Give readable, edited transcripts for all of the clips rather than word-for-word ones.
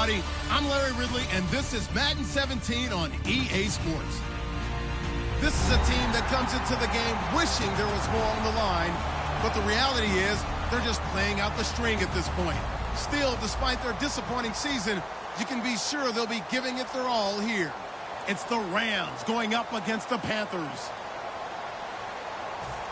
everybody. I'm Larry Ridley, and this is Madden 17 on EA Sports. This is a team that comes into the game wishing there was more on the line, but the reality is they're just playing out the string at this point. Still, despite their disappointing season, you can be sure they'll be giving it their all here. It's the Rams going up against the Panthers.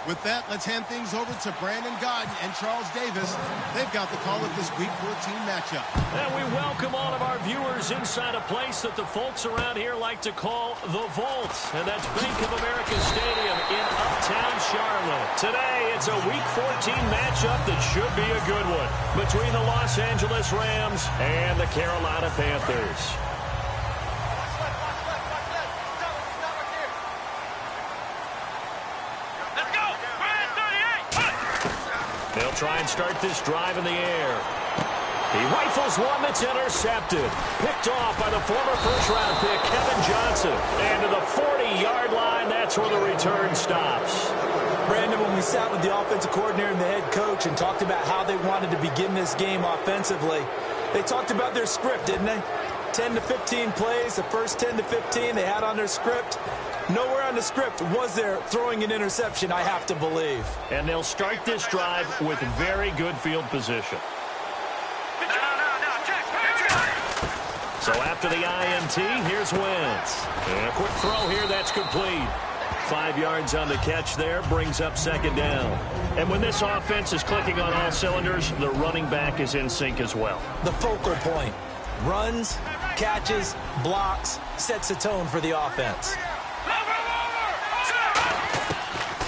With that, let's hand things over to Brandon Godden and Charles Davis. They've got the call of this Week 14 matchup. And we welcome all of our viewers inside a place that the folks around here like to call the Vault. And that's Bank of America Stadium in Uptown Charlotte. Today, it's a Week 14 matchup that should be a good one between the Los Angeles Rams and the Carolina Panthers. They'll try and start this drive in the air. He rifles one that's intercepted. Picked off by the former first-round pick, Kevin Johnson. And to the 40-yard line, that's where the return stops. Brandon, when we sat with the offensive coordinator and the head coach and talked about how they wanted to begin this game offensively, they talked about their script, didn't they? 10 to 15 plays, the first 10 to 15 they had on their script. Nowhere on the script was there throwing an interception, I have to believe. And they'll start this drive with very good field position. So after the INT, here's Wentz. And a quick throw here, that's complete. 5 yards on the catch there, brings up second down. And when this offense is clicking on all cylinders, the running back is in sync as well. The focal point. Runs, catches, blocks, sets a tone for the offense.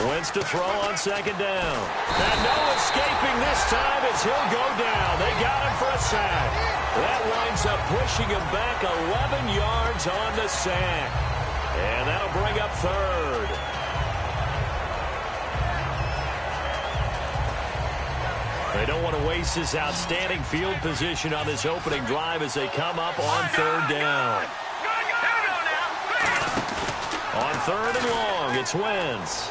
Wentz to throw on second down. And no escaping this time as he'll go down. They got him for a sack. That winds up pushing him back 11 yards on the sack. And that'll bring up third. They don't want to waste this outstanding field position on this opening drive as they come up on third down. On third and long, it's Wentz.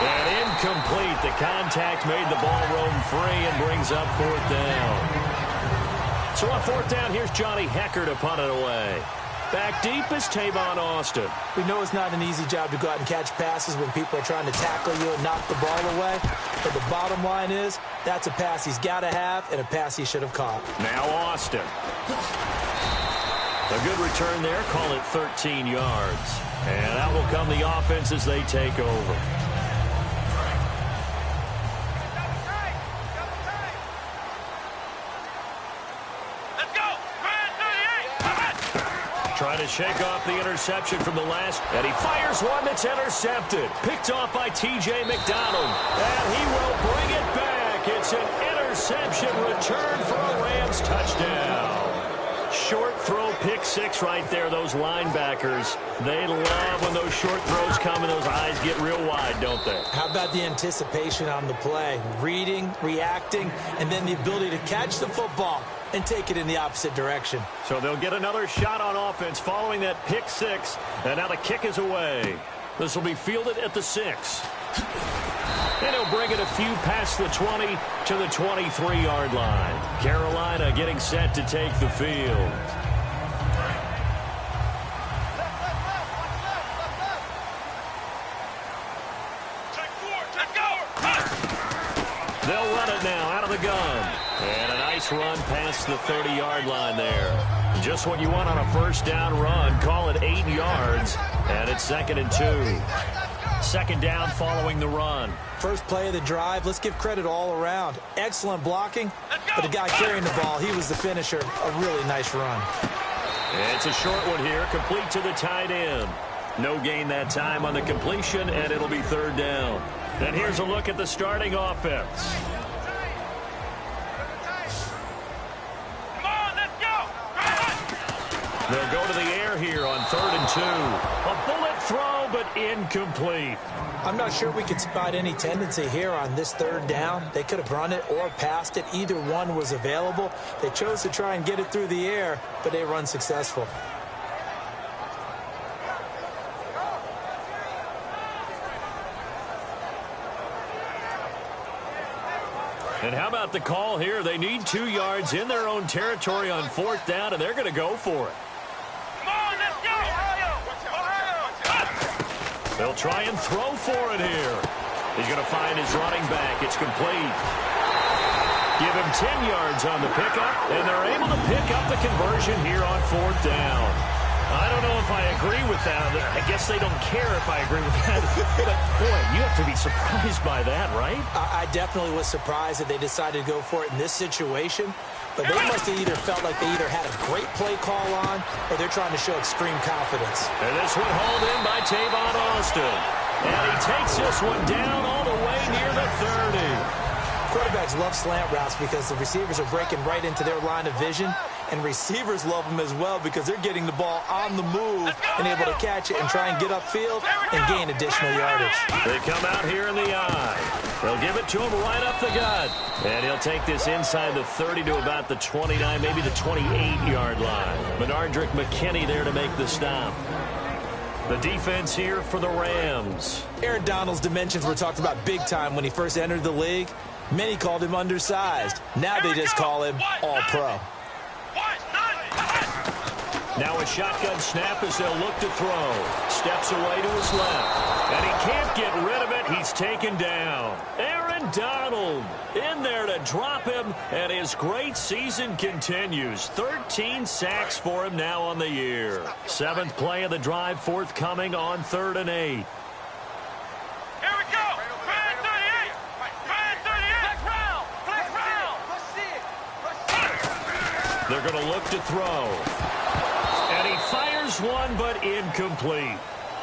And incomplete. The contact made the ball roam free and brings up fourth down. So on fourth down, here's Johnny Hecker to punt it away. Back deep is Tavon Austin. We know it's not an easy job to go out and catch passes when people are trying to tackle you and knock the ball away. But the bottom line is, that's a pass he's got to have and a pass he should have caught. Now Austin. A good return there. Call it 13 yards. And out will come the offense as they take over. Trying to shake off the interception from the last, and he fires one that's intercepted. Picked off by T.J. McDonald, and he will bring it back. It's an interception return for a Rams touchdown. Short throw, pick six right there. Those linebackers, they love when those short throws come and those eyes get real wide, don't they? How about the anticipation on the play? Reading, reacting, and then the ability to catch the football and take it in the opposite direction. So they'll get another shot on offense following that pick six, and now the kick is away. This will be fielded at the 6. And he'll bring it a few past the 20 to the 23-yard line. Carolina getting set to take the field. They'll run it now out of the gun. And a nice run past the 30-yard line there. Just what you want on a first down run. Call it 8 yards. And it's 2nd and 2. Second down following the run. First play of the drive. Let's give credit all around. Excellent blocking. But the guy carrying the ball, he was the finisher. A really nice run. It's a short one here. Complete to the tight end. No gain that time on the completion, and it'll be third down. And here's a look at the starting offense. They'll go to the air here on 3rd and 2. A bullet throw, but incomplete. I'm not sure we could spot any tendency here on this third down. They could have run it or passed it. Either one was available. They chose to try and get it through the air, but they were unsuccessful. And how about the call here? They need 2 yards in their own territory on 4th down, and they're going to go for it. Come on, let's go! They'll try and throw for it here. He's going to find his running back. It's complete. Give him 10 yards on the pickup, and they're able to pick up the conversion here on 4th down. I don't know if I agree with that. I guess they don't care if I agree with that. But, boy, you have to be surprised by that, right? I definitely was surprised that they decided to go for it in this situation. But they must have either felt like they either had a great play call on or they're trying to show extreme confidence. And this one hauled in by Tavon Austin. And he takes this one down all the way near the 30. Quarterbacks love slant routes because the receivers are breaking right into their line of vision, and receivers love them as well because they're getting the ball on the move and able to catch it and try and get upfield and gain additional yardage. They come out here in the eye. They'll give it to him right up the gut. And he'll take this inside the 30 to about the 29, maybe the 28-yard line. Benardrick McKinney there to make the stop. The defense here for the Rams. Aaron Donald's dimensions were talked about big time when he first entered the league. Many called him undersized. Now they just call him all-pro. Now a shotgun snap as they'll look to throw. Steps away to his left. And he can't get rid of it. He's taken down. Aaron Donald in there to drop him. And his great season continues. 13 sacks for him now on the year. 7th play of the drive forthcoming on 3rd and 8. They're going to look to throw. And he fires one, but incomplete.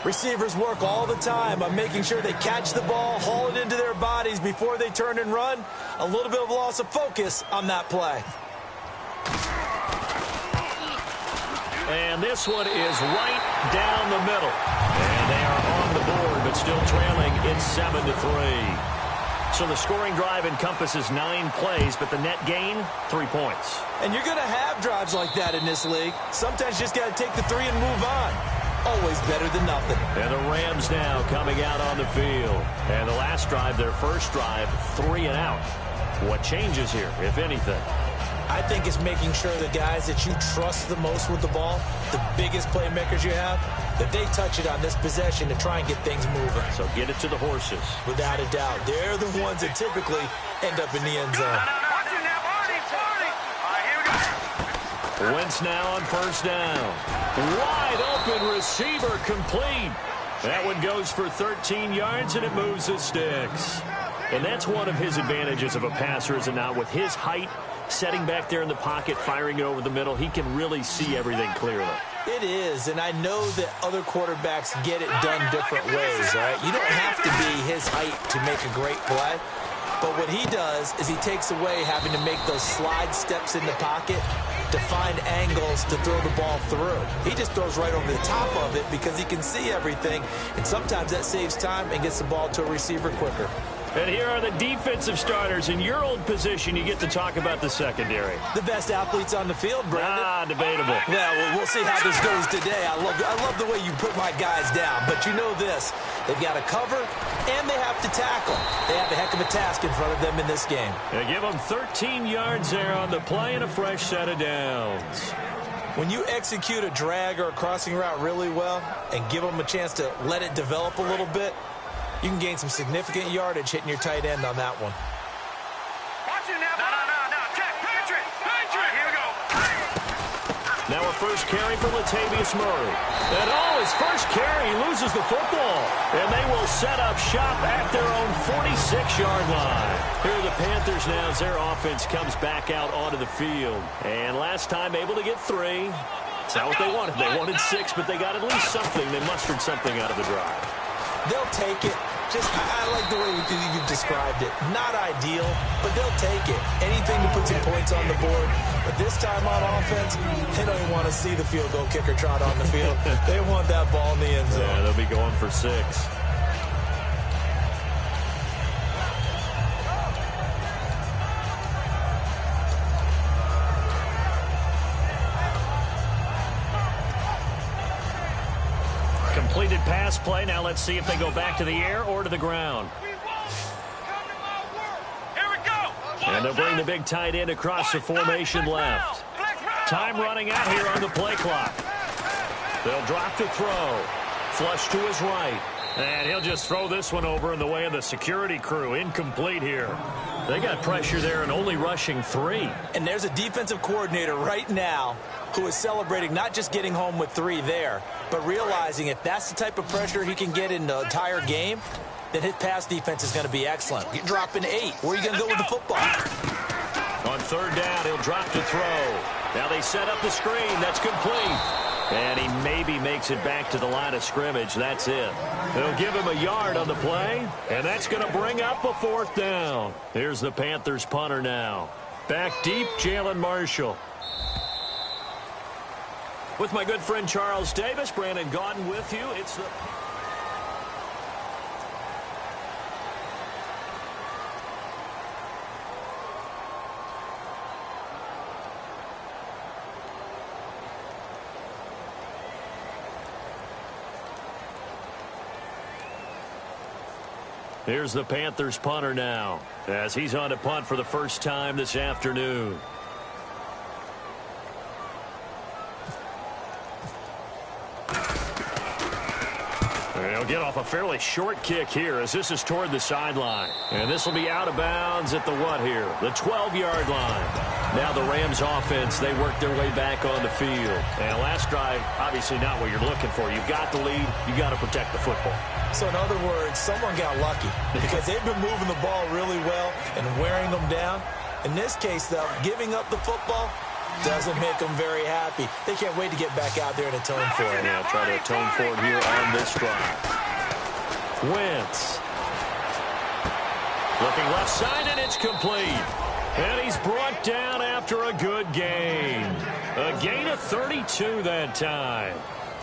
Receivers work all the time on making sure they catch the ball, haul it into their bodies before they turn and run. A little bit of loss of focus on that play. And this one is right down the middle. And they are on the board, but still trailing. It's 7-3. So the scoring drive encompasses 9 plays, but the net gain, 3 points. And you're going to have drives like that in this league. Sometimes you just got to take the 3 and move on. Always better than nothing. And the Rams now coming out on the field. And the last drive, their first drive, 3 and out. What changes here, if anything? I think it's making sure the guys that you trust the most with the ball, the biggest playmakers you have, that they touch it on this possession to try and get things moving. So get it to the horses. Without a doubt. They're the ones that typically end up in the end zone. Wentz now on 1st down. Wide open receiver complete. That one goes for 13 yards, and it moves the sticks. And that's one of his advantages of a passer, is it not? With his height, setting back there in the pocket, firing it over the middle, he can really see everything clearly. It is, and I know that other quarterbacks get it done different ways, all right? You don't have to be his height to make a great play. But what he does is he takes away having to make those slide steps in the pocket to find angles to throw the ball through. He just throws right over the top of it because he can see everything, and sometimes that saves time and gets the ball to a receiver quicker. And here are the defensive starters. In your old position, you get to talk about the secondary. The best athletes on the field, Brandon. Debatable. Well, we'll see how this goes today. I love the way you put my guys down. But you know this. They've got to cover, and they have to tackle. They have a heck of a task in front of them in this game. They give them 13 yards there on the play and a fresh set of downs. When you execute a drag or a crossing route really well and give them a chance to let it develop a little bit, you can gain some significant yardage hitting your tight end on that one. Watch it now. No. Check. Pinch3. Here we go. Now a first carry for Latavius Murray. And his first carry, he loses the football. And they will set up shop at their own 46-yard line. Here are the Panthers now as their offense comes back out onto the field. And last time able to get 3. It's not what they wanted. They wanted 6, but they got at least something. They mustered something out of the drive. They'll take it. I like the way you've described it. Not ideal, but they'll take it. Anything to put some points on the board. But this time on offense, they don't even want to see the field goal kicker trot on the field. They want that ball in the end zone. Yeah, they'll be going for 6. Completed pass play. Now let's see if they go back to the air or to the ground. And they'll bring the big tight end across the formation left. Time running out here on the play clock. They'll drop to throw. Flush to his right. And he'll just throw this one over in the way of the security crew. Incomplete here. They got pressure there and only rushing 3. And there's a defensive coordinator right now who is celebrating not just getting home with 3 there, but realizing if that's the type of pressure he can get in the entire game, then his pass defense is going to be excellent. You're dropping 8. Where are you going to go with the football? On third down, he'll drop to throw. Now they set up the screen. That's complete. And he maybe makes it back to the line of scrimmage. That's it. They'll give him a yard on the play, and that's going to bring up a 4th down. Here's the Panthers punter now. Back deep, Jalen Marshall. With my good friend Charles Davis, Brandon Gaudin with you. It's the... Here's the Panthers punter now, as he's on to punt for the first time this afternoon. He'll get off a fairly short kick here as this is toward the sideline. And this will be out of bounds at the what here? The 12-yard line. Now the Rams offense, they work their way back on the field. And last drive, obviously not what you're looking for. You've got the lead. You've got to protect the football. So in other words, someone got lucky because they've been moving the ball really well and wearing them down. In this case, though, giving up the football doesn't make them very happy. They can't wait to get back out there and atone for it. Yeah, try to atone for it here on this drive. Wentz. Looking left side, and it's complete. And he's brought down after a good gain. A gain of 32 that time.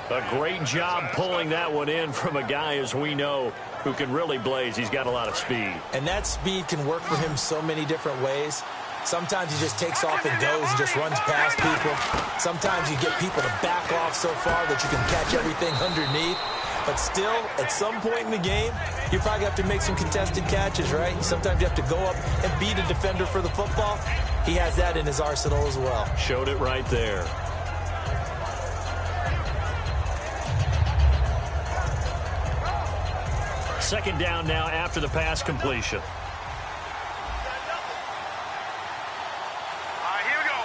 A great job pulling that one in from a guy, as we know, who can really blaze. He's got a lot of speed. And that speed can work for him so many different ways. Sometimes he just takes off and goes and just runs past people. Sometimes you get people to back off so far that you can catch everything underneath. But still, at some point in the game, you probably have to make some contested catches, right? Sometimes you have to go up and beat a defender for the football. He has that in his arsenal as well. Showed it right there. Second down now after the pass completion. Here we go.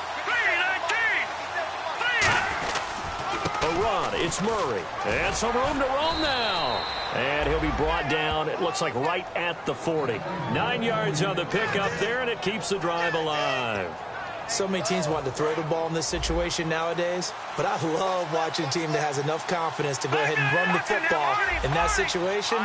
3-19. A run. It's Murray. And some room to roam now. And he'll be brought down, it looks like right at the 40. 9 yards on the pickup there, and it keeps the drive alive. So many teams want to throw the ball in this situation nowadays, but I love watching a team that has enough confidence to go ahead and run the football. In that situation,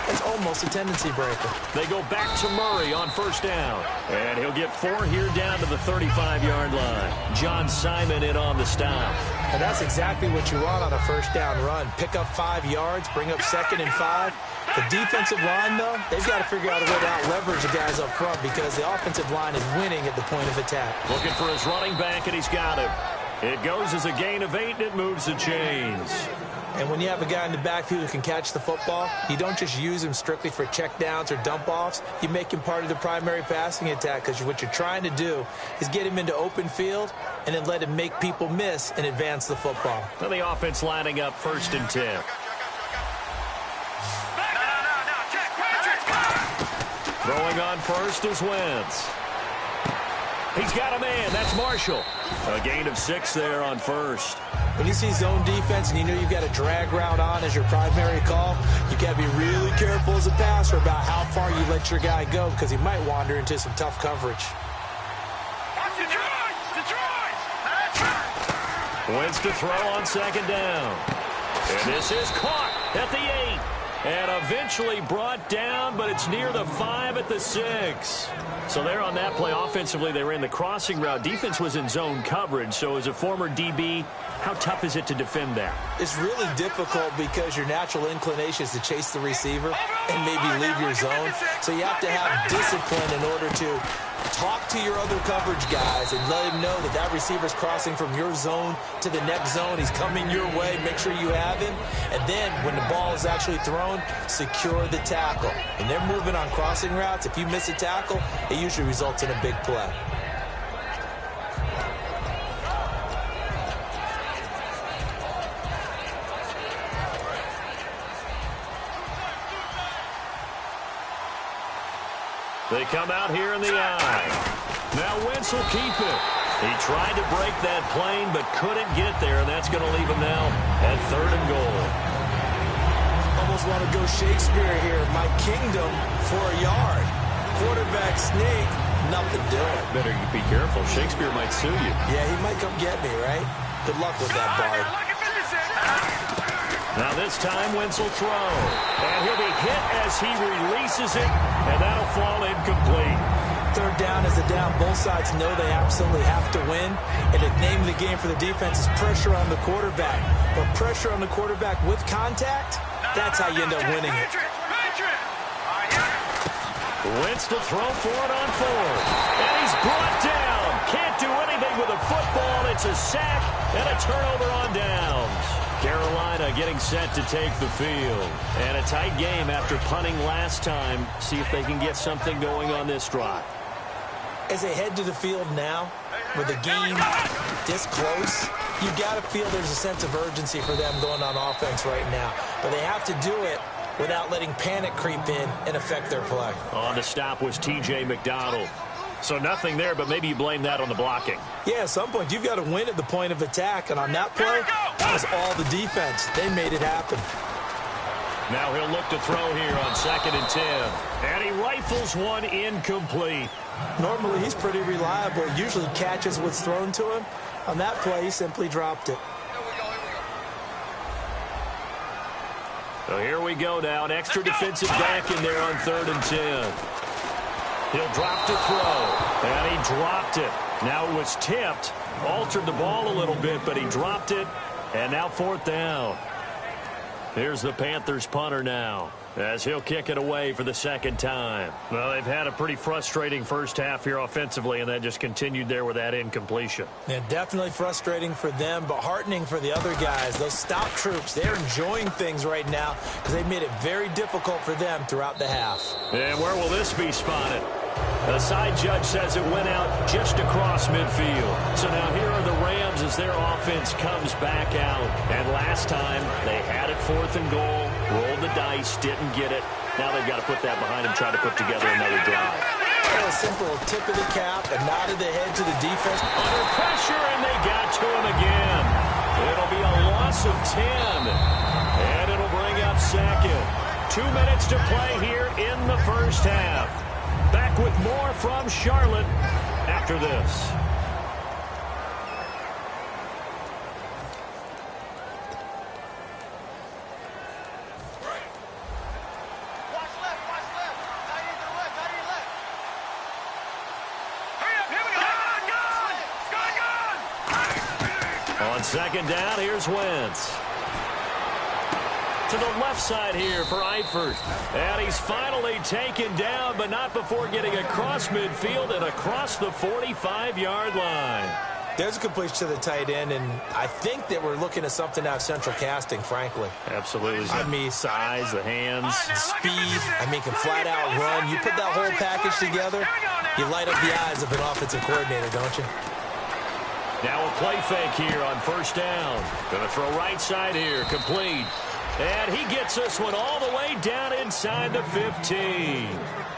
it's almost a tendency breaker. They go back to Murray on first down, and he'll get 4 here down to the 35-yard line. John Simon in on the stop. And that's exactly what you want on a first down run. Pick up 5 yards, bring up 2nd and 5. The defensive line, though, they've got to figure out a way to out-leverage the guys up front because the offensive line is winning at the point of attack. Looking for his running back, and he's got him. It goes as a gain of 8, and it moves the chains. And when you have a guy in the backfield who can catch the football, you don't just use him strictly for checkdowns or dump-offs. You make him part of the primary passing attack because what you're trying to do is get him into open field and then let him make people miss and advance the football. Well, the offense lining up 1st and 10. Throwing on first is Wentz. He's got a man. That's Marshall. A gain of 6 there on first. When you see zone defense and you know you've got a drag route on as your primary call, you got to be really careful as a passer about how far you let your guy go because he might wander into some tough coverage. Wentz to throw on 2nd down. And this is caught at the 8. And eventually brought down, but it's near the 5 at the 6. So there on that play, offensively, they ran the crossing route. Defense was in zone coverage. So as a former DB, how tough is it to defend that? It's really difficult because your natural inclination is to chase the receiver and maybe leave your zone. So you have to have discipline in order to Talk to your other coverage guys and let him know that that receiver's crossing from your zone to the next zone. He's coming your way. Make sure you have him. And then when the ball is actually thrown, secure the tackle. When they're moving on crossing routes, if you miss a tackle, it usually results in a big play. They come out here in the eye. Now Wentz will keep it. He tried to break that plane but couldn't get there, and that's going to leave him now at 3rd and goal. Almost want to go Shakespeare here. My kingdom for a yard. Quarterback sneak, nothing doing. Better be careful. Shakespeare might sue you. Yeah, he might come get me, right? Good luck with that, Bard. Now this time Wentz will throw. And he'll be hit as he releases it, and that'll fall incomplete. 3rd down is a down. Both sides know they absolutely have to win. And the name of the game for the defense is pressure on the quarterback. But pressure on the quarterback with contact, that's how you end up winning it. Wentz to throw for it on 4th. And he's brought down. Can't do anything with a football. It's a sack and a turnover on downs. Carolina getting set to take the field. And a tight game after punting last time. See if they can get something going on this drive. As they head to the field now, with the game this close, you got to feel there's a sense of urgency for them going on offense right now. But they have to do it without letting panic creep in and affect their play. On the stop was TJ McDonald. So nothing there, but maybe you blame that on the blocking. Yeah, at some point you've got to win at the point of attack. And on that play, that was all the defense. They made it happen. Now he'll look to throw here on 2nd and 10. And he rifles one incomplete. Normally he's pretty reliable. Usually catches what's thrown to him. On that play, he simply dropped it. So here we go now. An extra defensive back in there on 3rd and 10. He'll drop to throw. And he dropped it. Now it was tipped. Altered the ball a little bit, but he dropped it. And now 4th down. Here's the Panthers punter now, as he'll kick it away for the 2nd time. Well, they've had a pretty frustrating first half here offensively, and that just continued there with that incompletion. Yeah, definitely frustrating for them, but heartening for the other guys. Those stop troops, they're enjoying things right now because they made it very difficult for them throughout the half. And where will this be spotted? The side judge says it went out just across midfield. So now here are the Rams as their offense comes back out. And last time they had it 4th and goal, rolled the dice, didn't get it. Now they've got to put that behind them, try to put together another drive. A simple tip of the cap, a nod of the head to the defense. Under pressure, and they got to him again. It'll be a loss of 10. And it'll bring up 2nd. 2 minutes to play here in the first half. Back with more from Charlotte after this. On 2nd down, here's Wentz. To the left side here for Eifert. And he's finally taken down, but not before getting across midfield and across the 45-yard line. There's a completion to the tight end, and I think that we're looking at something out of central casting, frankly. Absolutely. I mean, size, the hands. Speed. I mean, can flat out run. You put that whole package together, you light up the eyes of an offensive coordinator, don't you? Now a play fake here on 1st down. Going to throw right side here, complete. And he gets this one all the way down inside the 15.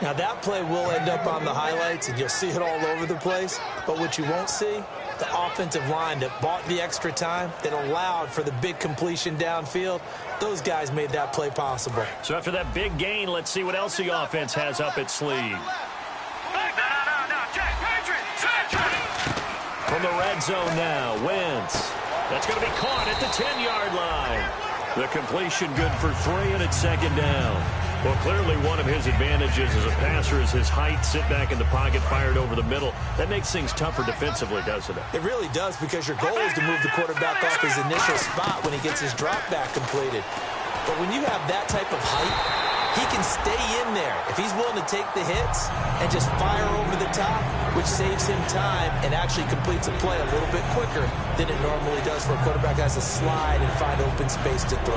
Now that play will end up on the highlights, and you'll see it all over the place. But what you won't see, the offensive line that bought the extra time, that allowed for the big completion downfield, those guys made that play possible. So after that big gain, let's see what else the offense has up its sleeve. From the red zone now, Wentz. That's going to be caught at the 10-yard line. The completion good for 3, and it's 2nd down. Well, clearly one of his advantages as a passer is his height, sit back in the pocket, fired over the middle. That makes things tougher defensively, doesn't it? It really does, because your goal is to move the quarterback off his initial spot when he gets his drop back completed. But when you have that type of height, he can stay in there. If he's willing to take the hits and just fire over the top, which saves him time and actually completes a play a little bit quicker than it normally does for a quarterback that has to slide and find open space to throw.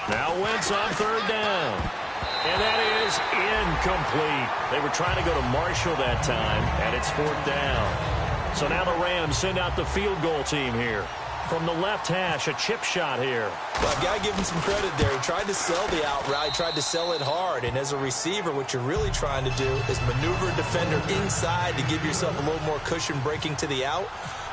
Now Wentz on third down. And that is incomplete. They were trying to go to Marshall that time, and it's fourth down. So now the Rams send out the field goal team here. From the left hash, a chip shot here. Well, I've got to give him some credit there. He tried to sell the out route. He tried to sell it hard. And as a receiver, what you're really trying to do is maneuver a defender inside to give yourself a little more cushion breaking to the out.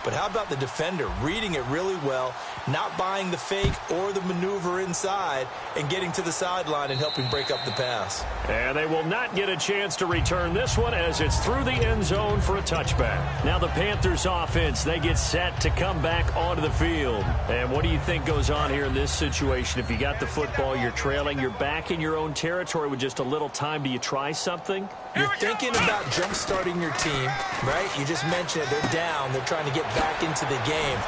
But how about the defender reading it really well, not buying the fake or the maneuver inside, and getting to the sideline and helping break up the pass? And they will not get a chance to return this one as it's through the end zone for a touchback. Now the Panthers offense, they get set to come back onto the field. And what do you think goes on here in this situation? If you got the football, you're trailing, you're back in your own territory with just a little time. Do you try something? You're thinking about jump-starting your team, right? You just mentioned it. They're down. They're trying to get back into the game.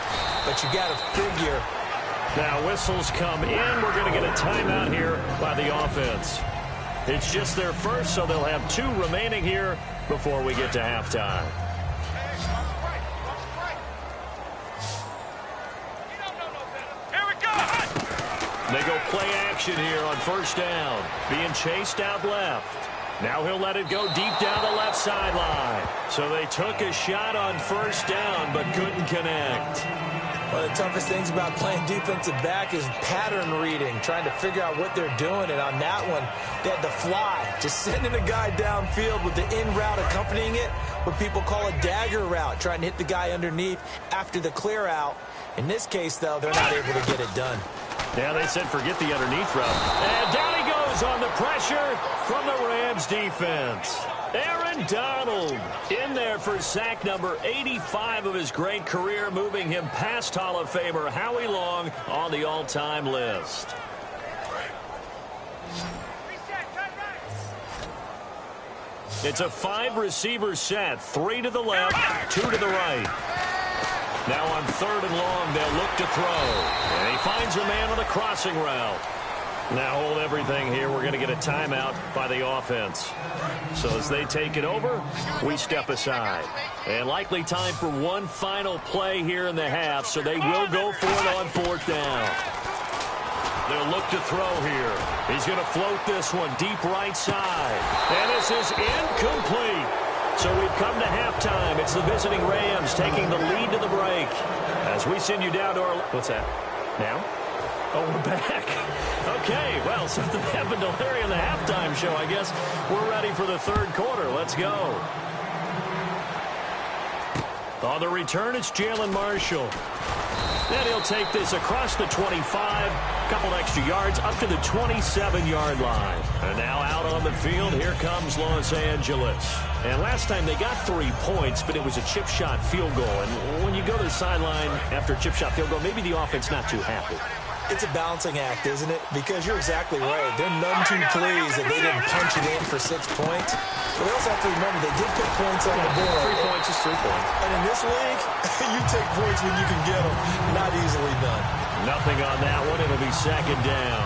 But you got to figure. Now whistles come in. We're going to get a timeout here by the offense. It's just their first, so they'll have 2 remaining here before we get to halftime. Here we go. They go play action here on first down. Being chased out left. Now he'll let it go deep down the left sideline. So they took a shot on first down but couldn't connect. One of the toughest things about playing defensive back is pattern reading, trying to figure out what they're doing. And on that one, they had to fly, just sending a guy downfield with the in route accompanying it, what people call a dagger route, trying to hit the guy underneath after the clear out. In this case, though, they're not able to get it done. Yeah, they said forget the underneath route. And down he goes on the pressure from the Rams defense. Aaron Donald in there for sack number 85 of his great career, moving him past Hall of Famer Howie Long on the all-time list. It's a 5-receiver set, 3 to the left, 2 to the right. Now on third and long, they'll look to throw. And he finds a man on the crossing route. Now hold everything here. We're going to get a timeout by the offense. So as they take it over, we step aside. And likely time for one final play here in the half, so they will go for it on fourth down. They'll look to throw here. He's going to float this one deep right side. And this is incomplete. So we've come to halftime. It's the visiting Rams taking the lead to the break. As we send you down to our... What's that? Now? Oh, we're back. Okay, well, something happened to Larry in the halftime show, I guess. We're ready for the third quarter. Let's go. On the return, it's Jalen Marshall. Then he'll take this across the 25, couple extra yards, up to the 27-yard line. And now out on the field, here comes Los Angeles. And last time they got 3 points, but it was a chip shot field goal. And when you go to the sideline after a chip shot field goal, maybe the offense not too happy. It's a balancing act, isn't it? Because you're exactly right. They're none too pleased that they didn't punch it in for 6 points. But we also have to remember they did put points on the board. 3 points is 3 points. And in this league, you take points when you can get them. Not easily done. Nothing on that one. It'll be second down.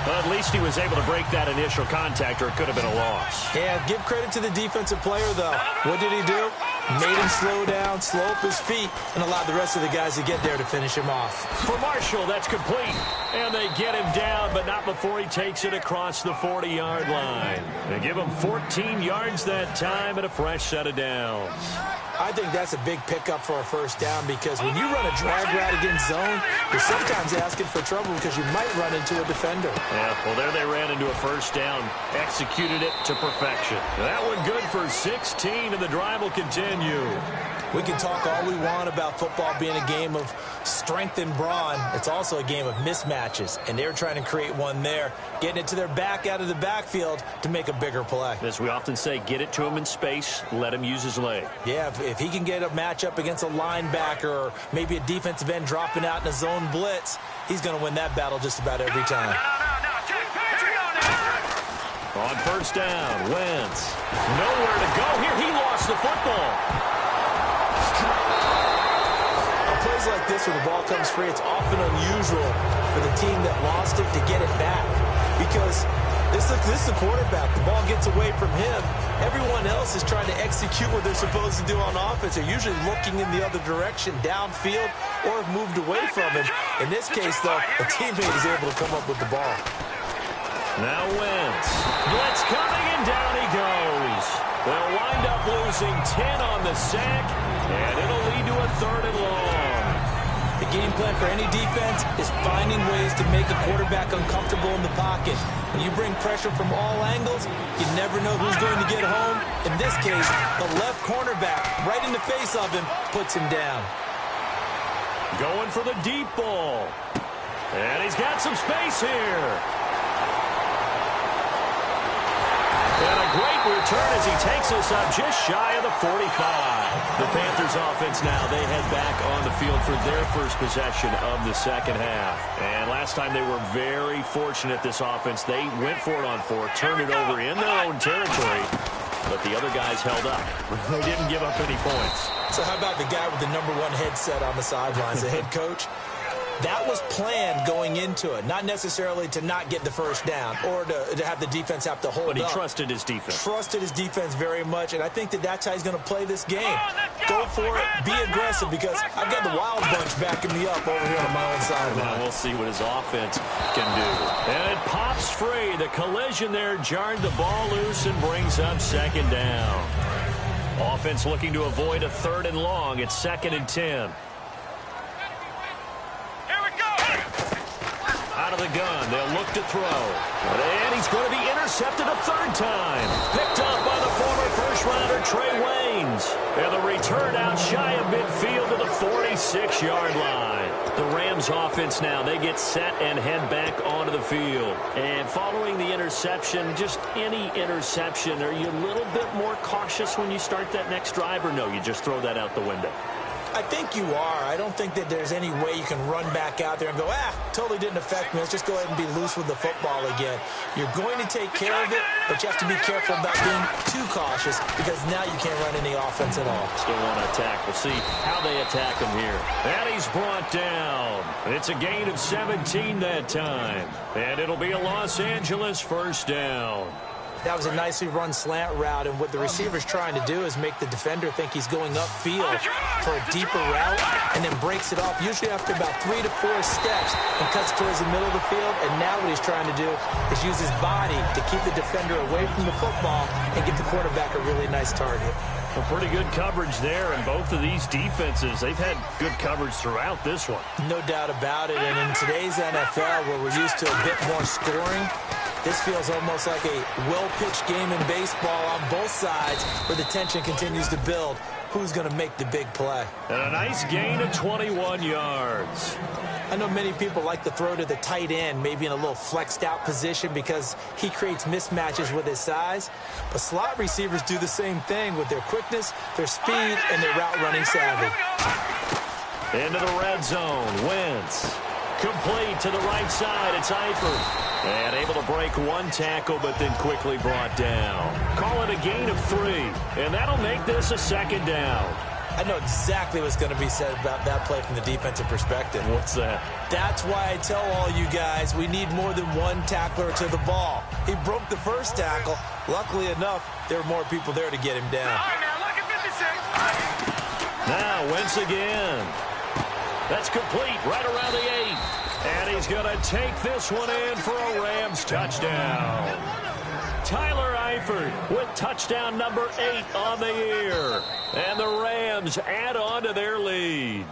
Well, at least he was able to break that initial contact, or it could have been a loss. Yeah, give credit to the defensive player, though. What did he do? Made him slow down, slow up his feet, and allowed the rest of the guys to get there to finish him off. For Marshall, that's complete. And they get him down, but not before he takes it across the 40-yard line. They give him 14 yards that time and a fresh set of downs. I think that's a big pickup for a first down, because when you run a drag route against zone, you're sometimes asking for trouble because you might run into a defender. Yeah, well, there they ran into a first down, executed it to perfection. That one good for 16, and the drive will continue. We can talk all we want about football being a game of strength and brawn. It's also a game of mismatches, and they're trying to create one there, getting it to their back out of the backfield to make a bigger play. As we often say, get it to him in space, let him use his leg. Yeah, if he can get a matchup against a linebacker or maybe a defensive end dropping out in a zone blitz, he's going to win that battle just about every time. No. Check. On first down, Wentz. Nowhere to go here. He lost the football. On plays like this where the ball comes free, it's often unusual for the team that lost it to get it back. Because this is the quarterback. The ball gets away from him. Everyone else is trying to execute what they're supposed to do on offense. They're usually looking in the other direction, downfield, or have moved away from him. In this case, though, a teammate is able to come up with the ball. Now Wentz. Blitz coming, and down he goes. They'll wind up losing 10 on the sack, and it'll lead to a 3rd and long. The game plan for any defense is finding ways to make a quarterback uncomfortable in the pocket. When you bring pressure from all angles, you never know who's going to get home. In this case, the left cornerback, right in the face of him, puts him down. Going for the deep ball. And he's got some space here. And a great return as he takes us up just shy of the 45. The Panthers offense now, they head back on the field for their first possession of the second half. And last time they were very fortunate, this offense. They went for it on 4, turned it over in their own territory, but the other guys held up. They didn't give up any points. So how about the guy with the #1 headset on the sidelines, the head coach? That was planned going into it, not necessarily to not get the first down or to have the defense have to hold up. But he trusted his defense. Trusted his defense very much, and I think that's how he's going to play this game. Go for it, be aggressive, because I've got the wild bunch backing me up over here on my own sideline. Now we'll see what his offense can do. And it pops free. The collision there jarred the ball loose and brings up 2nd down. Offense looking to avoid a 3rd and long. It's 2nd and 10. Out of the gun, they'll look to throw. And he's going to be intercepted a 3rd time. Picked up by the former first-rounder Trey Waynes. And the return out shy of midfield to the 46-yard line. The Rams offense now, they get set and head back onto the field. And following the interception, just any interception, are you a little bit more cautious when you start that next drive, or no, you just throw that out the window? I think you are. I don't think that there's any way you can run back out there and go, totally didn't affect me. Let's just go ahead and be loose with the football again. You're going to take care of it, but you have to be careful about being too cautious because now you can't run any offense at all. Still want to attack. We'll see how they attack him here. And he's brought down. It's a gain of 17 that time. And it'll be a Los Angeles 1st down. That was a nicely run slant route, and what the receiver's trying to do is make the defender think he's going upfield for a deeper route and then breaks it off, usually after about 3 to 4 steps, and cuts towards the middle of the field. And now what he's trying to do is use his body to keep the defender away from the football and get the quarterback a really nice target. Well, pretty good coverage there, and both of these defenses, they've had good coverage throughout this one. No doubt about it, and in today's NFL, where we're used to a bit more scoring, this feels almost like a well-pitched game in baseball on both sides where the tension continues to build. Who's going to make the big play? And a nice gain of 21 yards. I know many people like to throw to the tight end, maybe in a little flexed out position because he creates mismatches with his size. But slot receivers do the same thing with their quickness, their speed, and their route running savvy. Into the red zone. Wentz. Complete to the right side. It's Eifert. And able to break 1 tackle, but then quickly brought down. Call it a gain of 3. And that'll make this a 2nd down. I know exactly what's going to be said about that play from the defensive perspective. What's that? That's why I tell all you guys we need more than 1 tackler to the ball. He broke the first tackle. Luckily enough, there were more people there to get him down. Now, Wentz again. That's complete right around the 8. And he's going to take this one in for a Rams touchdown. Tyler Eifert with touchdown number 8 on the year. And the Rams add on to their lead.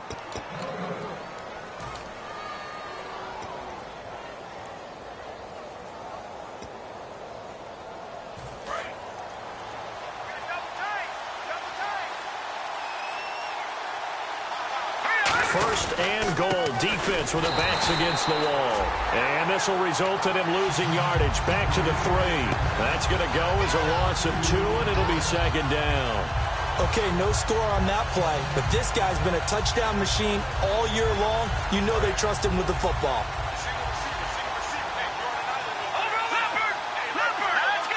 First and goal. Defense with their backs against the wall. And this will result in him losing yardage. Back to the 3. That's going to go as a loss of 2, and it'll be 2nd down. Okay, no score on that play, but this guy's been a touchdown machine all year long. You know they trust him with the football. Let's go!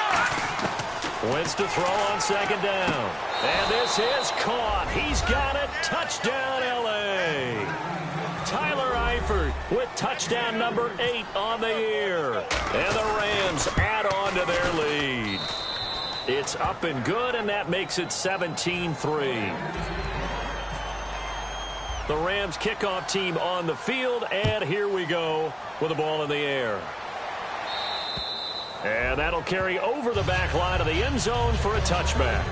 Wentz to throw on second down. And this is caught. He's got it. Touchdown, L.A. Tyler Eifert with touchdown number 8 on the year. And the Rams add on to their lead. It's up and good, and that makes it 17-3. The Rams kickoff team on the field, and here we go with the ball in the air. And that'll carry over the back line of the end zone for a touchback.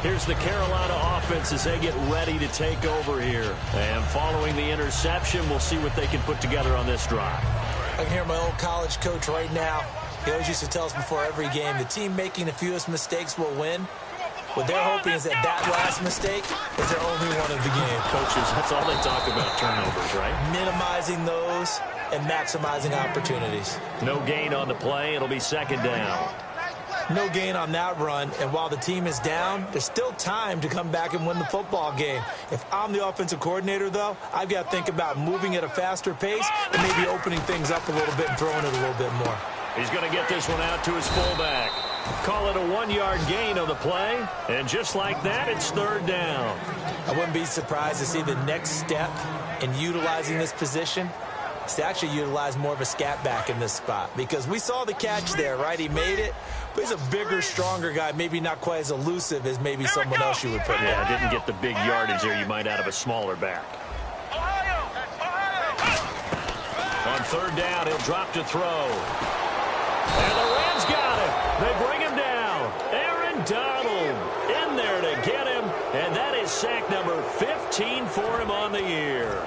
Here's the Carolina offense as they get ready to take over here. And following the interception, we'll see what they can put together on this drive. I can hear my old college coach right now. He always used to tell us before every game, the team making the fewest mistakes will win. What they're hoping is that last mistake is their only one of the game. Coaches, that's all they talk about, turnovers, right? Minimizing those and maximizing opportunities. No gain on the play. It'll be second down. No gain on that run, and while the team is down, there's still time to come back and win the football game. If I'm the offensive coordinator, though, I've got to think about moving at a faster pace and maybe opening things up a little bit and throwing it a little bit more. He's going to get this one out to his fullback. Call it a 1-yard gain on the play, and just like that, it's third down. I wouldn't be surprised to see the next step in utilizing this position is to actually utilize more of a scat back in this spot, because we saw the catch there, right? He made it, but he's a bigger, stronger guy, maybe not quite as elusive as maybe someone else you would put in. Yeah, didn't get the big yardage there you might out of a smaller back. On third down, he'll drop to throw. And the Rams got it. They bring him down. Aaron Donald in there to get him. And that is sack number 15 for him on the year.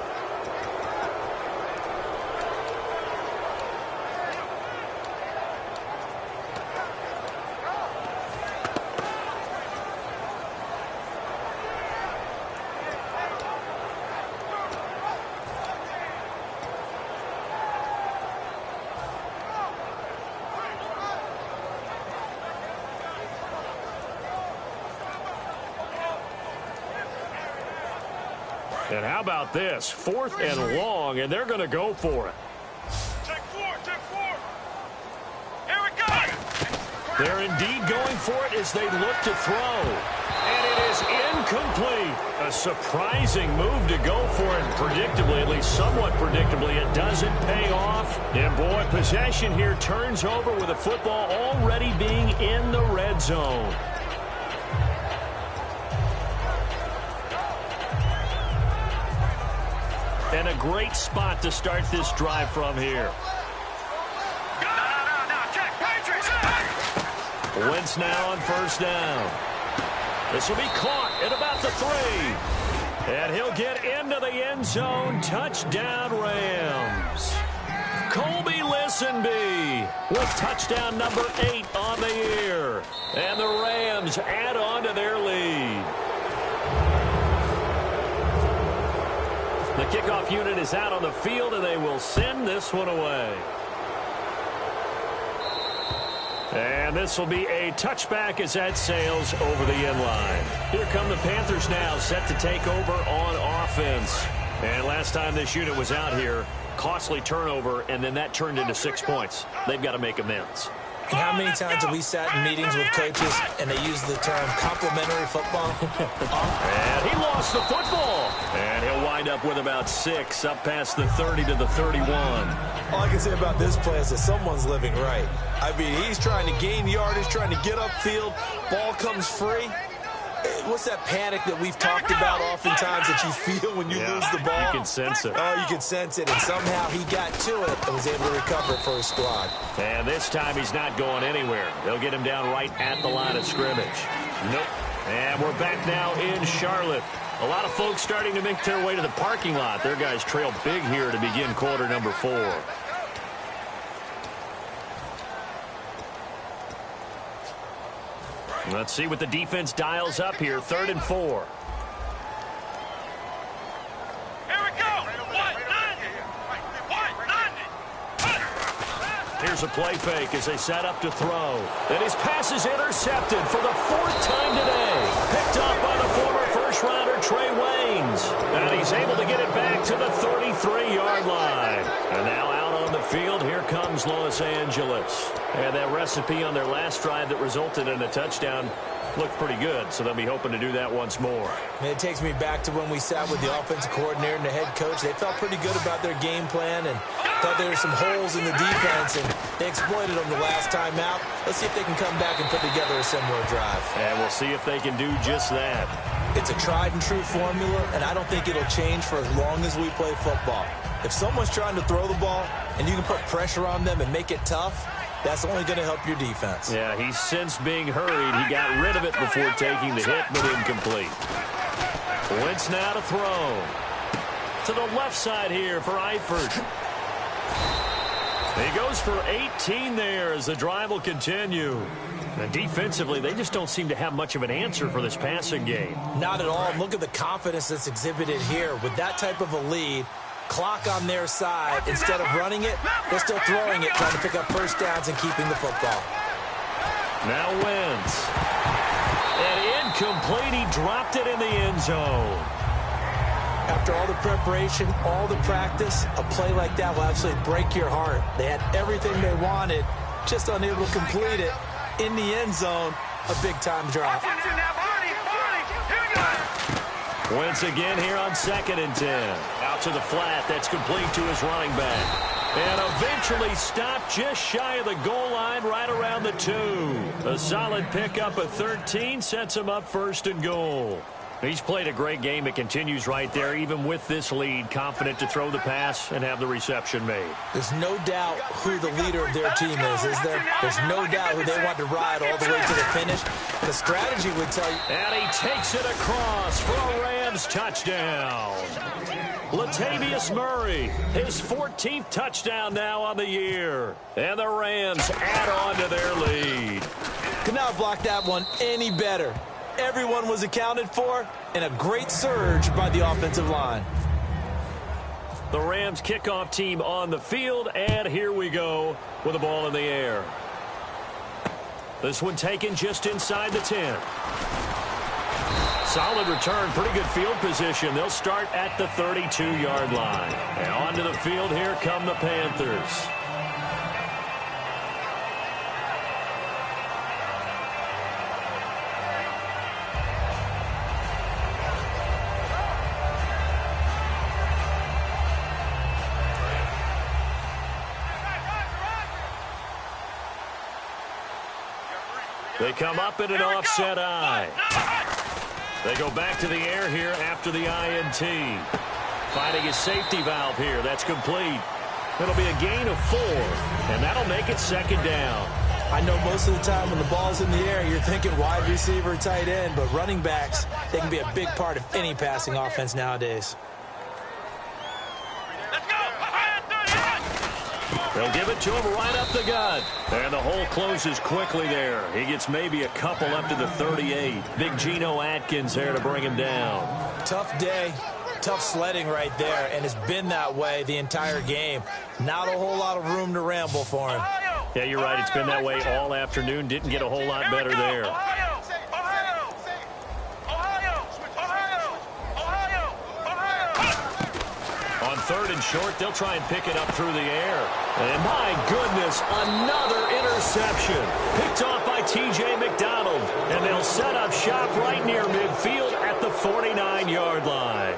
And how about this? 4th and long, and they're going to go for it. Check 4. Here we go. They're indeed going for it as they look to throw. And it is incomplete. A surprising move to go for it. Predictably, at least somewhat predictably, it doesn't pay off. And boy, possession here turns over with the football already being in the red zone. And a great spot to start this drive from here. No, check, Patriots. Wentz now on first down. This will be caught at about the 3. And he'll get into the end zone. Touchdown, Rams. Colby Listenbee with touchdown number 8 on the year. And the Rams add on to their lead. The kickoff unit is out on the field, and they will send this one away. And this will be a touchback as that sails over the end line. Here come the Panthers now, set to take over on offense. And last time this unit was out here, costly turnover, and then that turned into 6 points. They've got to make amends. And how many times have we sat in meetings with coaches and they use the term complimentary football? And he lost the football. And he'll wind up with about 6, up past the 30 to the 31. All I can say about this play is that someone's living right. I mean, he's trying to gain yardage, trying to get upfield. Ball comes free. What's that panic that we've talked about oftentimes that you feel when you lose the ball? You can sense it. Oh, you can sense it. And somehow he got to it and was able to recover it for his squad. And this time he's not going anywhere. They'll get him down right at the line of scrimmage. Nope. And we're back now in Charlotte. A lot of folks starting to make their way to the parking lot. Their guys trail big here to begin quarter number 4. Let's see what the defense dials up here. 3rd and 4. Here we go. 190. Here's a play fake as they set up to throw. And his pass is intercepted for the 4th time today. Picked up by the former first-rounder Trey Waynes. And he's able to get it back to the 33-yard line. And now out out on the field. Here comes Los Angeles. And that recipe on their last drive that resulted in a touchdown looked pretty good, so they'll be hoping to do that once more. And it takes me back to when we sat with the offensive coordinator and the head coach. They felt pretty good about their game plan and thought there were some holes in the defense, and they exploited them the last time out. Let's see if they can come back and put together a similar drive. And we'll see if they can do just that. It's a tried-and-true formula, and I don't think it'll change for as long as we play football. If someone's trying to throw the ball and you can put pressure on them and make it tough, that's only going to help your defense. Yeah, he's since being hurried. He got rid of it before taking the hit, but incomplete. Wentz now to throw. To the left side here for Eifert. He goes for 18 there as the drive will continue. And defensively, they just don't seem to have much of an answer for this passing game. Not at all. Look at the confidence that's exhibited here. With that type of a lead, clock on their side, instead of running it, they're still throwing it, trying to pick up first downs and keeping the football. Now Wentz. And incomplete. He dropped it in the end zone. After all the preparation, all the practice, a play like that will absolutely break your heart. They had everything they wanted, just unable to complete it. In the end zone, a big-time drop. Wentz again here on 2nd and 10. Out to the flat. That's complete to his running back. And eventually stopped just shy of the goal line right around the 2. A solid pickup of 13 sets him up 1st and goal. He's played a great game. It continues right there, even with this lead, confident to throw the pass and have the reception made. There's no doubt who the leader of their team is there? There's no doubt who they want to ride all the way to the finish. The strategy would tell you. And he takes it across for a Rams touchdown. Latavius Murray, his 14th touchdown now on the year. And the Rams add on to their lead. Could not block that one any better. Everyone was accounted for, and a great surge by the offensive line. The Rams kickoff team on the field, and here we go with the ball in the air. This one taken just inside the 10. Solid return, pretty good field position. They'll start at the 32-yard line. And onto the field here come the Panthers. They come up in an offset eye. They go back to the air here after the INT. Finding a safety valve here. That's complete. It'll be a gain of 4, and that'll make it 2nd down. I know most of the time when the ball's in the air, you're thinking wide receiver, tight end, but running backs, they can be a big part of any passing offense nowadays. They'll give it to him right up the gut. And the hole closes quickly there. He gets maybe a couple up to the 38. Big Geno Atkins there to bring him down. Tough day, tough sledding right there, and it's been that way the entire game. Not a whole lot of room to ramble for him. Yeah, you're right. It's been that way all afternoon. Didn't get a whole lot better there. On 3rd and short, they'll try and pick it up through the air. And my goodness, another interception. Picked off by T.J. McDonald. And they'll set up shop right near midfield at the 49-yard line.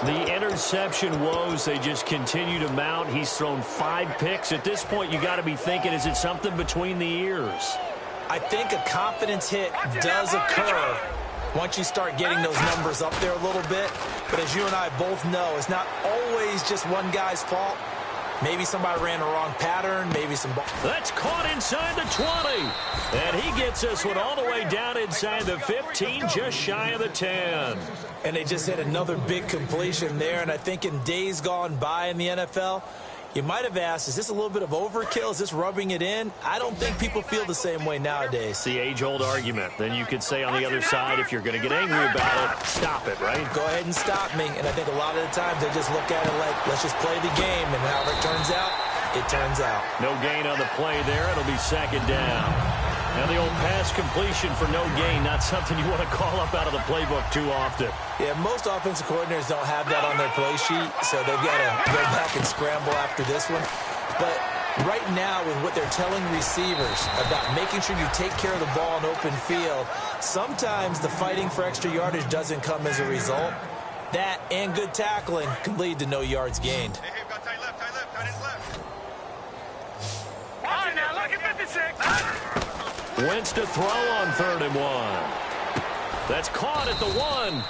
The interception woes, they just continue to mount. He's thrown 5 picks. At this point, you got to be thinking, is it something between the ears? I think a confidence hit does occur once you start getting those numbers up there a little bit. But as you and I both know, it's not always just one guy's fault. Maybe somebody ran a wrong pattern, maybe some ball. That's caught inside the 20. And he gets this one all the way down inside the 15, just shy of the 10. And they just hit another big completion there. And I think in days gone by in the NFL, you might have asked, is this a little bit of overkill? Is this rubbing it in? I don't think people feel the same way nowadays. The age-old argument. Then you could say on the other side, if you're going to get angry about it, stop it, right? Go ahead and stop me. And I think a lot of the times they just look at it like, let's just play the game. And however it turns out, it turns out. No gain on the play there. It'll be 2nd down. Now the old pass completion for no gain, not something you want to call up out of the playbook too often. Yeah, most offensive coordinators don't have that on their play sheet, so they've got to go back and scramble after this one. But right now, with what they're telling receivers about making sure you take care of the ball in open field, sometimes the fighting for extra yardage doesn't come as a result. That and good tackling can lead to no yards gained. Hey, we've got tight left, tight left, tight ends left. Watch it now, look at 56. Wentz to throw on 3rd and 1. That's caught at the 1.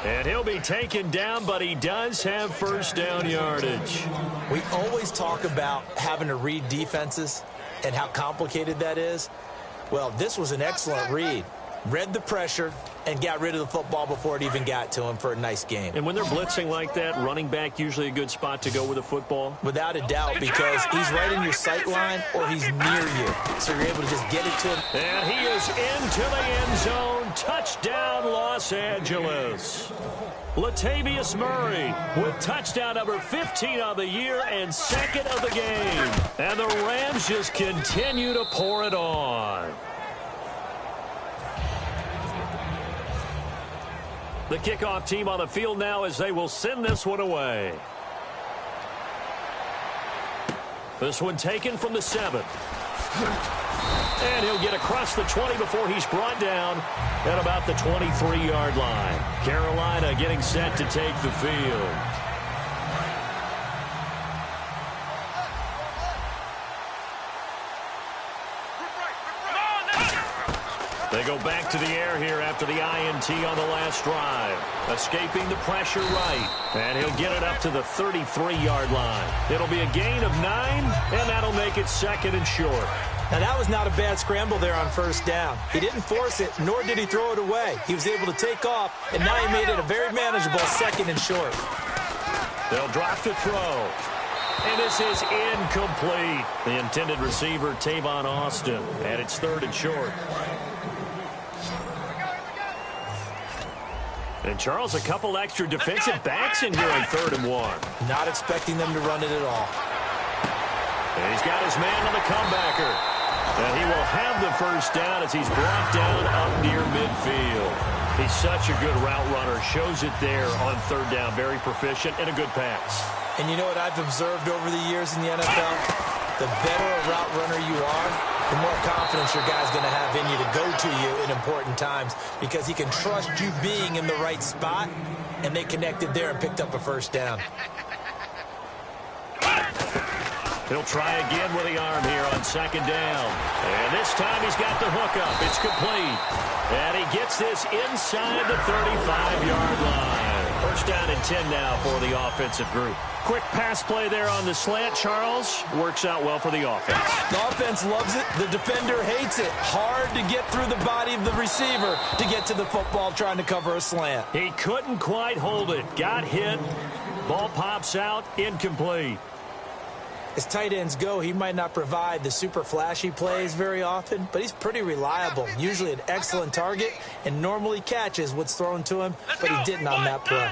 And he'll be taken down, but he does have first down yardage. We always talk about having to read defenses and how complicated that is. Well, this was an excellent read. Read the pressure and got rid of the football before it even got to him for a nice game. And when they're blitzing like that, running back usually a good spot to go with a football? Without a doubt, because he's right in your sight line or he's near you. So you're able to just get it to him. And he is into the end zone. Touchdown, Los Angeles. Latavius Murray with touchdown number 15 of the year and 2nd of the game. And the Rams just continue to pour it on. The kickoff team on the field now as they will send this one away. This one taken from the 7. And he'll get across the 20 before he's brought down at about the 23-yard line. Carolina getting set to take the field. They go back to the air here after the INT on the last drive. Escaping the pressure right. And he'll get it up to the 33-yard line. It'll be a gain of 9, and that'll make it 2nd and short. Now, that was not a bad scramble there on first down. He didn't force it, nor did he throw it away. He was able to take off, and now he made it a very manageable 2nd and short. They'll drop to throw. And this is incomplete. The intended receiver, Tavon Austin. And it's 3rd and short. And, Charles, a couple extra defensive backs in here on 3rd and 1. Not expecting them to run it at all. And he's got his man on the comebacker. And he will have the first down as he's brought down up near midfield. He's such a good route runner. Shows it there on 3rd down. Very proficient and a good pass. And you know what I've observed over the years in the NFL? The better a route runner you are, the more confidence your guy's going to have in you to go to you in important times because he can trust you being in the right spot, and they connected there and picked up a first down. He'll try again with the arm here on 2nd down. And this time he's got the hook up. It's complete. And he gets this inside the 35-yard line. First down and 10 now for the offensive group. Quick pass play there on the slant, Charles. Works out well for the offense. The offense loves it. The defender hates it. Hard to get through the body of the receiver to get to the football trying to cover a slant. He couldn't quite hold it. Got hit. Ball pops out. Incomplete. As tight ends go, he might not provide the super flashy plays very often, but he's pretty reliable. Usually an excellent target and normally catches what's thrown to him, but he didn't on that play.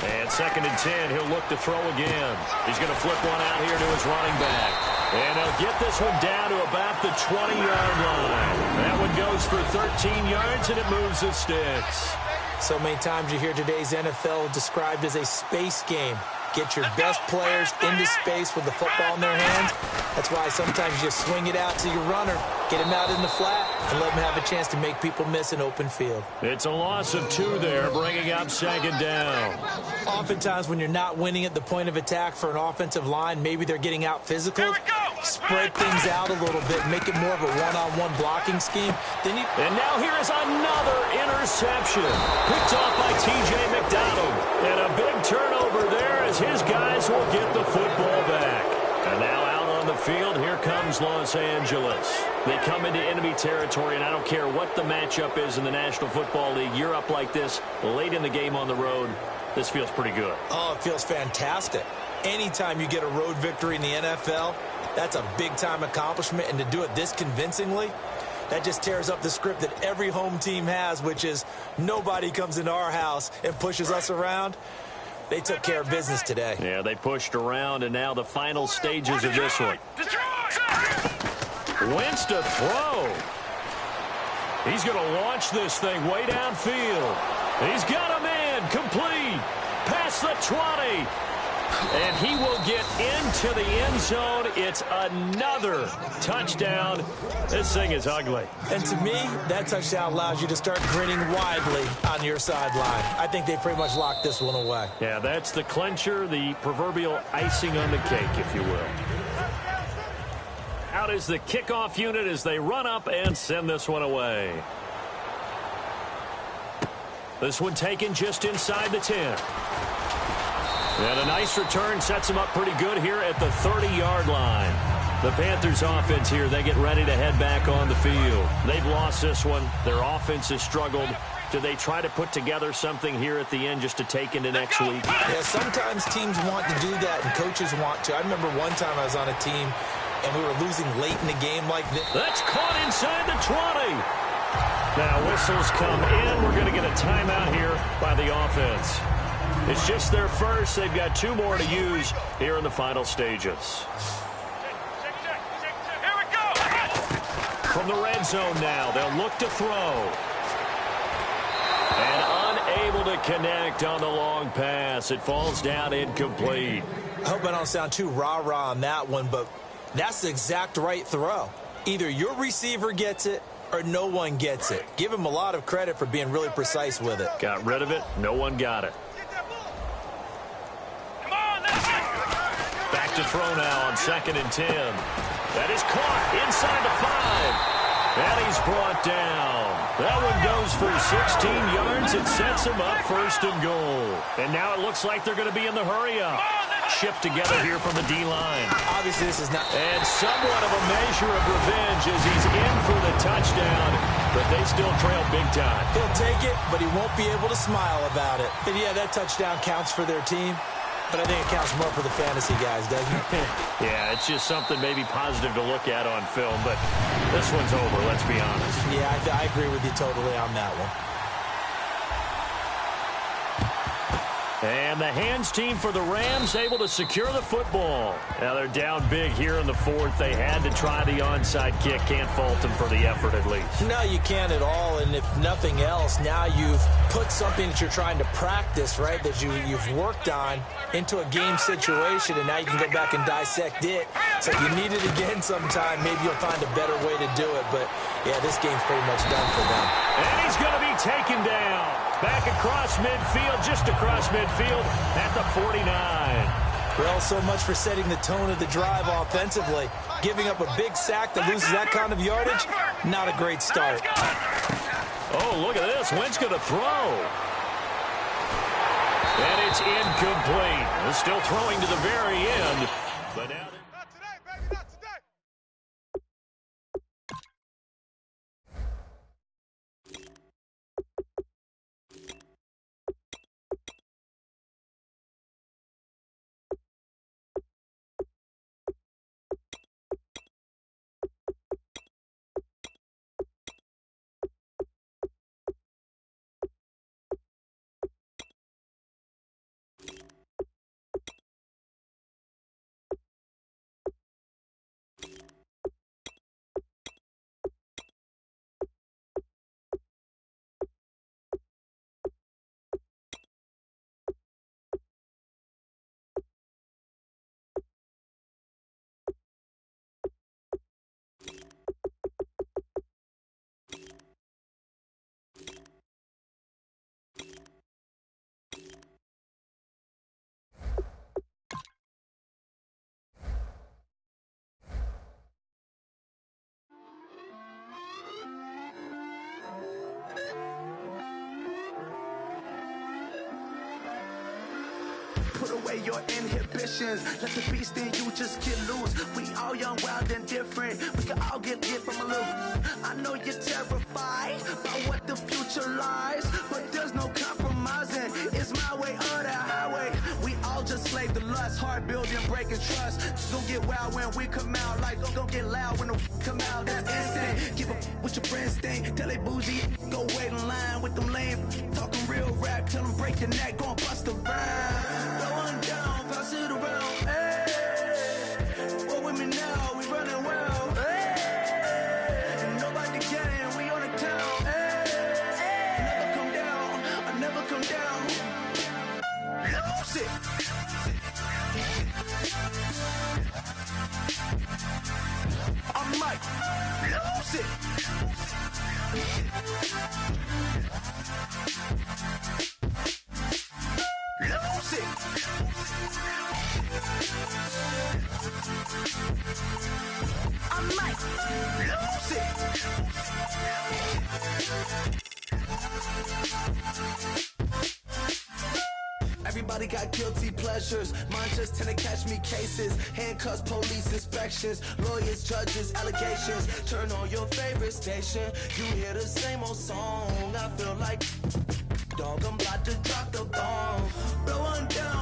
And 2nd and 10, he'll look to throw again. He's going to flip one out here to his running back. And he'll get this one down to about the 20-yard line. That one goes for 13 yards, and it moves the sticks. So many times you hear today's NFL described as a space game. Get your best players into space with the football in their hands. That's why sometimes you just swing it out to your runner, get him out in the flat, and let him have a chance to make people miss an open field. It's a loss of 2 there, bringing up 2nd down. Oftentimes when you're not winning at the point of attack for an offensive line, maybe they're getting out physical. Spread things out a little bit, make it more of a one-on-one blocking scheme. And now here is another interception. Picked off by T.J. McDonald. And a big turnover there as his guys will get the football back. And now out on the field, here comes Los Angeles. They come into enemy territory, and I don't care what the matchup is in the National Football League. You're up like this late in the game on the road. This feels pretty good. Oh, it feels fantastic. Anytime you get a road victory in the NFL, that's a big-time accomplishment, and to do it this convincingly, that just tears up the script that every home team has, which is nobody comes into our house and pushes us around. They took care of business today. Yeah, they pushed around, and now the final stages of this one. Wentz to throw. He's going to launch this thing way downfield. He's got a man 10, complete, past the 20. And he will get into the end zone. It's another touchdown. This thing is ugly. And to me, that touchdown allows you to start grinning widely on your sideline. I think they pretty much locked this one away. Yeah, that's the clincher, the proverbial icing on the cake, if you will. Out is the kickoff unit as they run up and send this one away. This one taken just inside the 10. And a nice return sets them up pretty good here at the 30-yard line. The Panthers offense here, they get ready to head back on the field. They've lost this one. Their offense has struggled. Do they try to put together something here at the end just to take into next week? Yeah, sometimes teams want to do that and coaches want to. I remember one time I was on a team and we were losing late in the game like this. That's caught inside the 20. Now whistles come in. We're going to get a timeout here by the offense. It's just their first. They've got 2 more to use here in the final stages. Here we go. From the red zone now, they'll look to throw. And unable to connect on the long pass. It falls down incomplete. I hope I don't sound too rah-rah on that one, but that's the exact right throw. Either your receiver gets it or no one gets it. Give him a lot of credit for being really precise with it. Got rid of it. No one got it. Back to throw now on 2nd and 10. That is caught inside the 5. And he's brought down. That one goes for 16 yards. It sets him up 1st and goal. And now it looks like they're going to be in the hurry-up. Shift together here from the D-line. Obviously, this is not... And somewhat of a measure of revenge as he's in for the touchdown. But they still trail big time. He'll take it, but he won't be able to smile about it. And yeah, that touchdown counts for their team. But I think it counts more for the fantasy guys, doesn't it? Yeah, it's just something maybe positive to look at on film, but this one's over, let's be honest. Yeah, I agree with you totally on that one. And the hands team for the Rams able to secure the football. Now they're down big here in the 4th. They had to try the onside kick. Can't fault them for the effort at least. No, you can't at all. And if nothing else, now you've put something that you're trying to practice, right, that you've worked on into a game situation, and now you can go back and dissect it. So if you need it again sometime, maybe you'll find a better way to do it. But, yeah, this game's pretty much done for them. And he's going to be taken down. Back across midfield, just across midfield at the 49. Well, so much for setting the tone of the drive offensively. Giving up a big sack that loses that kind of yardage, not a great start. Oh, look at this. Wentz going to throw. And it's incomplete. They're still throwing to the very end. But now... Not today, baby, not today. Put away your inhibitions. Let the beast in you just get loose. We all young, wild, and different. We can all get lit from a little. I know you're terrified by what the future lies, but there's no compromising. It's my way or the highway. We all just slave to lust. Hard building, breaking trust. Don't get wild when we come out. Like, don't get loud when the come out. That's instant. Give up what your friends think. Tell they bougie. Go wait in line with them lame. Talking real rap. Tell them break your neck. Go and bust a rhyme. Going down, pass it around. Hey, what with me now? We running well. Hey, nobody can. We on the town. Hey, I never come down. I never come down. Lose it. Lose it. I might lose it. Everybody got guilty pleasures. Mine just tend to catch me cases. Handcuffs, police inspections, lawyers, judges, allegations. Turn on your favorite station. You hear the same old song. I feel like dog, I'm about to drop the bomb. Blow one down.